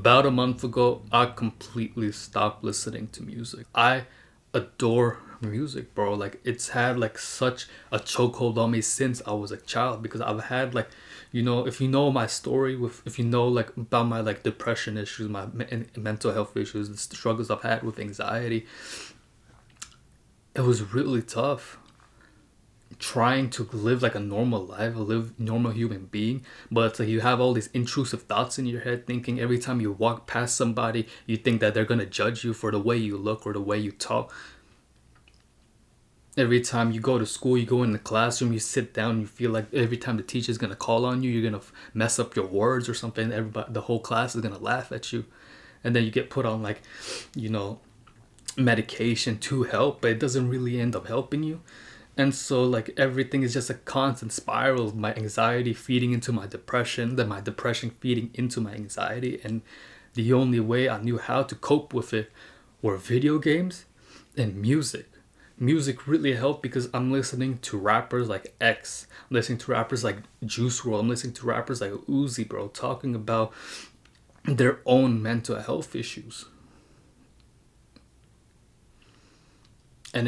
About a month ago, I completely stopped listening to music. I adore music, bro. Like it's had like such a chokehold on me since I was a child because I've had like, if you know my story with, if you know like about my like depression issues, my mental health issues, the struggles I've had with anxiety, it was really tough trying to live like a normal life, live normal human being, but it's like you have all these intrusive thoughts in your head, thinking every time you walk past somebody, you think that they're gonna judge you for the way you look or the way you talk. Every time you go to school, you go in the classroom, you sit down, you feel like every time the teacher's gonna call on you, you're gonna mess up your words or something. Everybody, the whole class is gonna laugh at you, and then you get put on like, you know, medication to help, but it doesn't really end up helping you. And so like everything is just a constant spiral of my anxiety feeding into my depression, then my depression feeding into my anxiety. And the only way I knew how to cope with it were video games and music. Music really helped because I'm listening to rappers like X, I'm listening to rappers like Juice WRLD, I'm listening to rappers like Uzi, bro, talking about their own mental health issues. And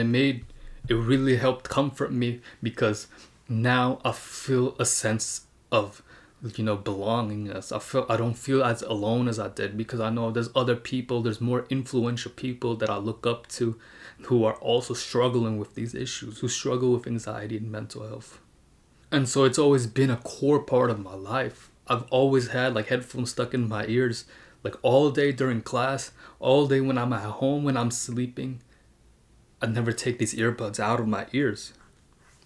it really helped comfort me because now I feel a sense of belongingness. I don't feel as alone as I did because I know there's other people, there's more influential people that I look up to who are also struggling with these issues, who struggle with anxiety and mental health. And so it's always been a core part of my life. I've always had like headphones stuck in my ears like all day during class, all day when I'm at home, when I'm sleeping. I never take these earbuds out of my ears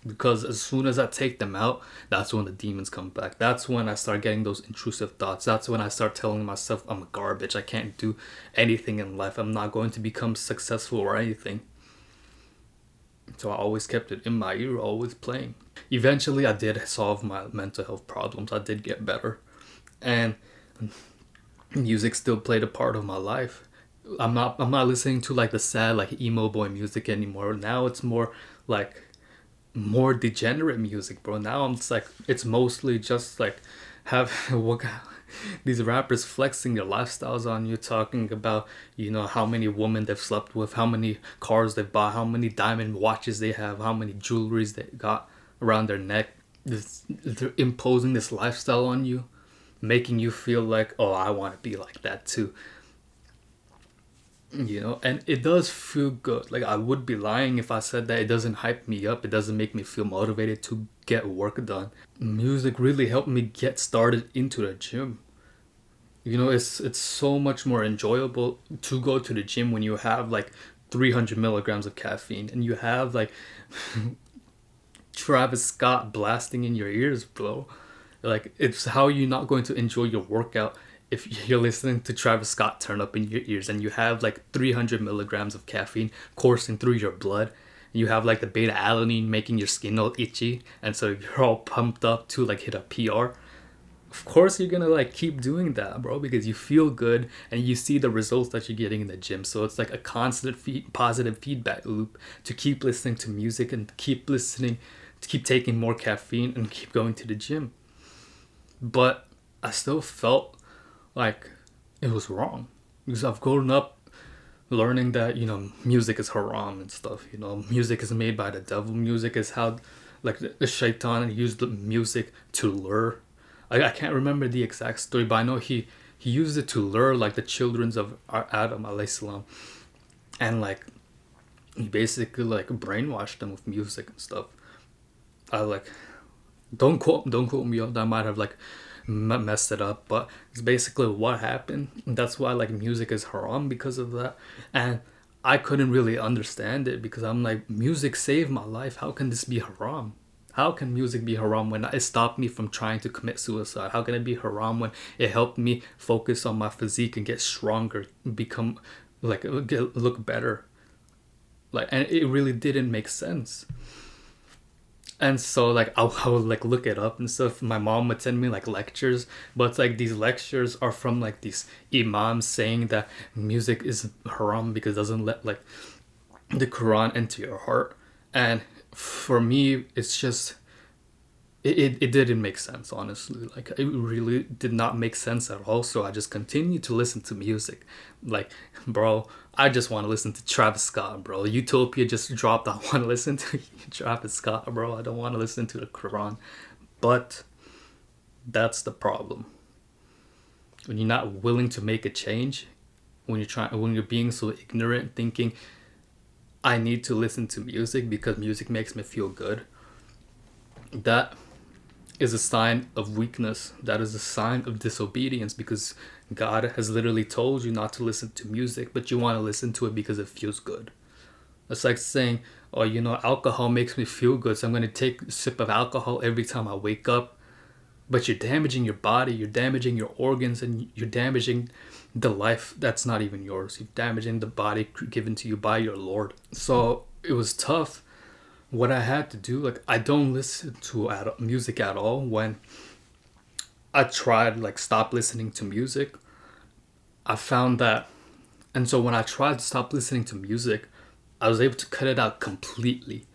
because as soon as I take them out, that's when the demons come back. That's when I start getting those intrusive thoughts. That's when I start telling myself I'm garbage. I can't do anything in life. I'm not going to become successful or anything. So I always kept it in my ear, always playing. Eventually, I did solve my mental health problems. I did get better. And music still played a part of my life. I'm not listening to like the sad like emo boy music anymore. Now it's more like more degenerate music, bro. Now I'm just like it's mostly just like have what these rappers flexing their lifestyles on you, talking about how many women they've slept with, how many cars they've bought, how many diamond watches they have, how many jewelries they got around their neck. They're imposing this lifestyle on you, making you feel like, oh, I want to be like that too. And it does feel good. Like I would be lying if I said that it doesn't hype me up, it doesn't make me feel motivated to get work done. Music really helped me get started into the gym. It's so much more enjoyable to go to the gym when you have like 300 milligrams of caffeine and you have like Travis Scott blasting in your ears, bro. Like it's how you're not going to enjoy your workout if you're listening to Travis Scott turn up in your ears and you have like 300 milligrams of caffeine coursing through your blood. You have like the beta alanine making your skin all itchy, and so you're all pumped up to like hit a PR. Of course, you're gonna like keep doing that, bro, because you feel good and you see the results that you're getting in the gym. So it's like a constant positive feedback loop to keep listening to music and keep listening, to keep taking more caffeine and keep going to the gym. But I still felt like it was wrong because I've grown up learning that music is haram and stuff. Music is made by the devil. Music is how like the shaitan used the music to lure. I can't remember the exact story, but I know he used it to lure like the children of Adam alayhi salam, and like he basically like brainwashed them with music and stuff. I like don't quote me on that. I might have like messed it up, but it's basically what happened. That's why like music is haram because of that. And I couldn't really understand it because I'm like, music saved my life, how can this be haram? How can music be haram when it stopped me from trying to commit suicide? How can it be haram when it helped me focus on my physique and get stronger, become like look better? Like, and it really didn't make sense. And so like I would like look it up and stuff. My mom would send me like lectures, but it's like these lectures are from like these imams saying that music is haram because it doesn't let like the Quran enter your heart. And for me, it's just it didn't make sense, honestly. Like, it really did not make sense at all. So I just continued to listen to music. Like, bro, I just want to listen to Travis Scott, bro. Utopia just dropped. I want to listen to Travis Scott, bro. I don't want to listen to the Quran. But that's the problem. When you're not willing to make a change, when you're being so ignorant, thinking I need to listen to music because music makes me feel good, that is a sign of weakness. That is a sign of disobedience, because God has literally told you not to listen to music, but you want to listen to it because it feels good. It's like saying, oh, alcohol makes me feel good, so I'm going to take a sip of alcohol every time I wake up. But you're damaging your body, you're damaging your organs, and you're damaging the life that's not even yours. You're damaging the body given to you by your Lord. So it was tough. What I had to do, like, I don't listen to music at all. When I tried, like, stop listening to music, I found that, and so when I tried to stop listening to music, I was able to cut it out completely.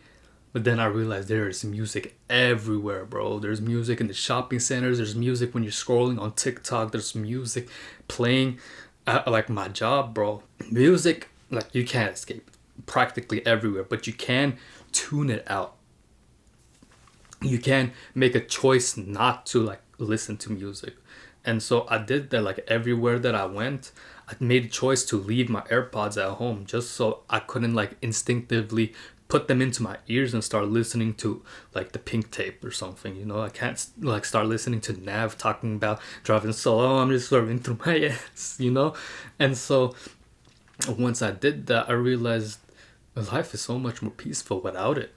But then I realized there is music everywhere, bro. There's music in the shopping centers. There's music when you're scrolling on TikTok. There's music playing at, like, my job, bro. Music, like, you can't escape practically everywhere, but you can tune it out. You can make a choice not to, like, listen to music. And so I did that. Like, everywhere that I went, I made a choice to leave my AirPods at home, just so I couldn't, like, instinctively put them into my ears and start listening to, like, the Pink Tape or something. I can't, like, start listening to Nav talking about driving solo. I'm just swerving through my ass. And so once I did that, I realized life is so much more peaceful without it.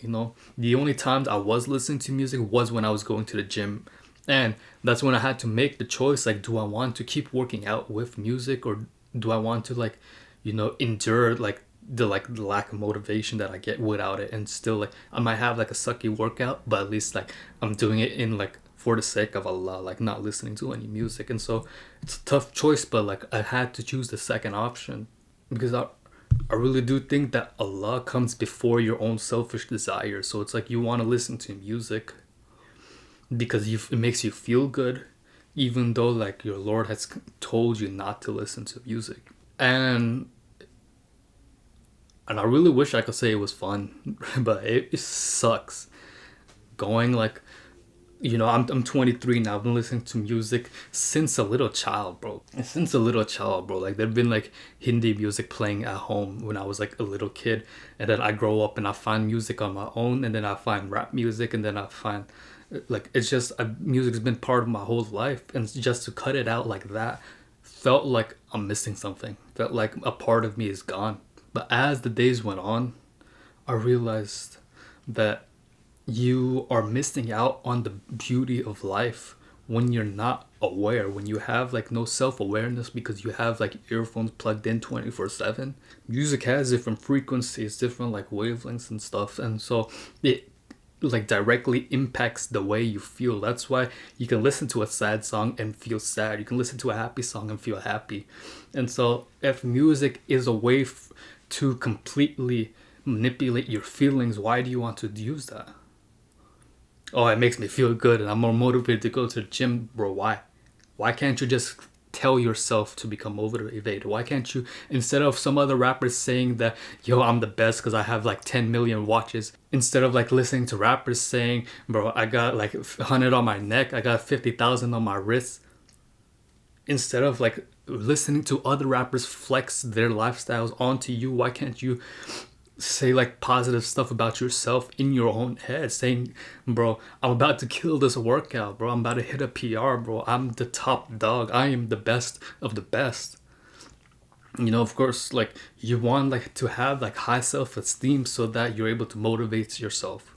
The only times I was listening to music was when I was going to the gym. And that's when I had to make the choice, like, do I want to keep working out with music, or do I want to, like, endure, like, the lack of motivation that I get without it, and still, like, I might have, like, a sucky workout, but at least, like, I'm doing it in, like, for the sake of Allah, like, not listening to any music. And so it's a tough choice, but, like, I had to choose the second option, because I really do think that Allah comes before your own selfish desires. So it's like, you want to listen to music because it makes you feel good, even though, like, your Lord has told you not to listen to music. And I really wish I could say it was fun, but it sucks. Going, like, I'm 23 now. I've been listening to music since a little child, bro. Like, there've been, like, Hindi music playing at home when I was, like, a little kid, and then I grow up and I find music on my own, and then I find rap music, and then I find, like, it's just music's been part of my whole life, and just to cut it out like that felt like I'm missing something. Felt like a part of me is gone. But as the days went on, I realized that you are missing out on the beauty of life when you're not aware, when you have, like, no self-awareness, because you have, like, earphones plugged in 24/7. Music has different frequencies, different, like, wavelengths and stuff, and so it, like, directly impacts the way you feel. That's why you can listen to a sad song and feel sad. You can listen to a happy song and feel happy. And so if music is a way to completely manipulate your feelings, why do you want to use that? Oh, it makes me feel good and I'm more motivated to go to the gym. Bro, why? Why can't you just tell yourself to become motivated? Why can't you, instead of some other rappers saying that, yo, I'm the best because I have, like, 10 million watches, instead of, like, listening to rappers saying, bro, I got, like, 100 on my neck, I got 50,000 on my wrist, instead of, like, listening to other rappers flex their lifestyles onto you, why can't you say, like, positive stuff about yourself in your own head, saying, bro, I'm about to kill this workout, bro, I'm about to hit a PR, bro, I'm the top dog, I am the best of the best. Of course, like, you want, like, to have, like, high self-esteem so that you're able to motivate yourself.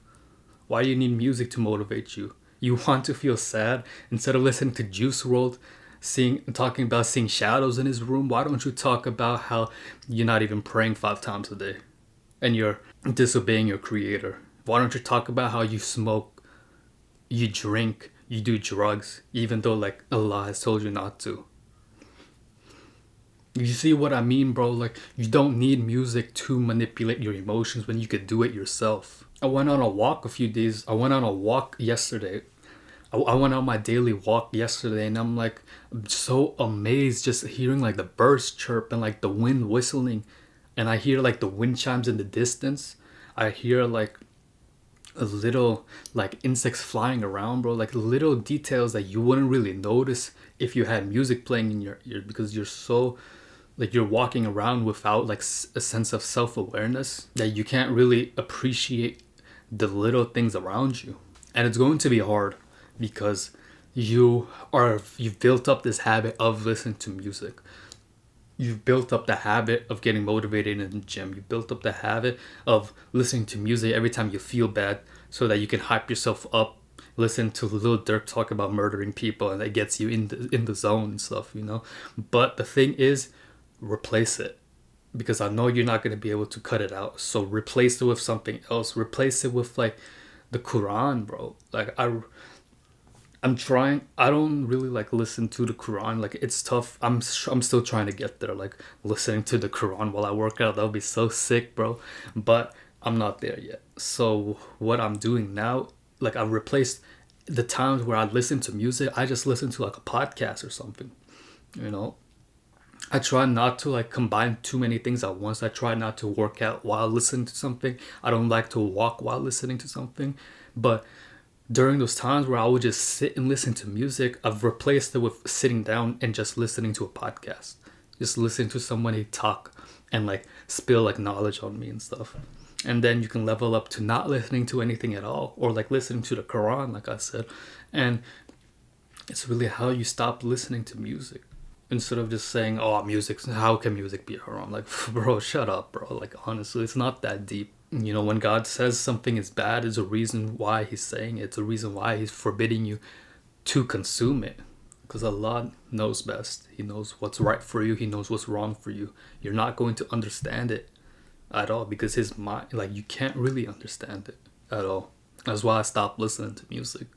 Why do you need music to motivate you? You want to feel sad? Instead of listening to Juice WRLD talking about seeing shadows in his room, why don't you talk about how you're not even praying 5 times a day and you're disobeying your creator? Why don't you talk about how you smoke, you drink, you do drugs, even though, like, Allah has told you not to? You see what I mean, bro? Like, you don't need music to manipulate your emotions when you could do it yourself. I went on a walk a few days. I went on a walk yesterday. I went on my daily walk yesterday, and I'm so amazed just hearing like the birds chirp and like the wind whistling, and I hear like the wind chimes in the distance. I hear like a little like insects flying around, bro. Like little details that you wouldn't really notice if you had music playing in your ear, because you're so like you're walking around without like a sense of self-awareness, that you can't really appreciate the little things around you. And it's going to be hard because you've built up this habit of listening to music. You've built up the habit of getting motivated in the gym. You built up the habit of listening to music every time you feel bad, so that you can hype yourself up. Listen to Lil Durk talk about murdering people, and that gets you in the zone and stuff, you know. But the thing is, replace it, because I know you're not going to be able to cut it out. So replace it with something else. Replace it with like the Quran, bro. Like I'm trying. I don't really like listen to the Quran. Like it's tough. I'm still trying to get there. Like listening to the Quran while I work out, that would be so sick, bro. But I'm not there yet. So what I'm doing now, like I've replaced the times where I listen to music. I just listen to like a podcast or something. You know, I try not to like combine too many things at once. I try not to work out while listening to something. I don't like to walk while listening to something. But during those times where I would just sit and listen to music, I've replaced it with sitting down and just listening to a podcast. Just listening to somebody talk and like spill like knowledge on me and stuff. And then you can level up to not listening to anything at all, or like listening to the Quran, like I said. And it's really how you stop listening to music, instead of just saying, oh, music, how can music be haram? Like, bro, shut up, bro. Like, honestly, it's not that deep. You know, when God says something is bad, there's a reason why he's saying it. It's a reason why he's forbidding you to consume it. Because Allah knows best. He knows what's right for you. He knows what's wrong for you. You're not going to understand it at all, because his mind, like, you can't really understand it at all. That's why I stopped listening to music.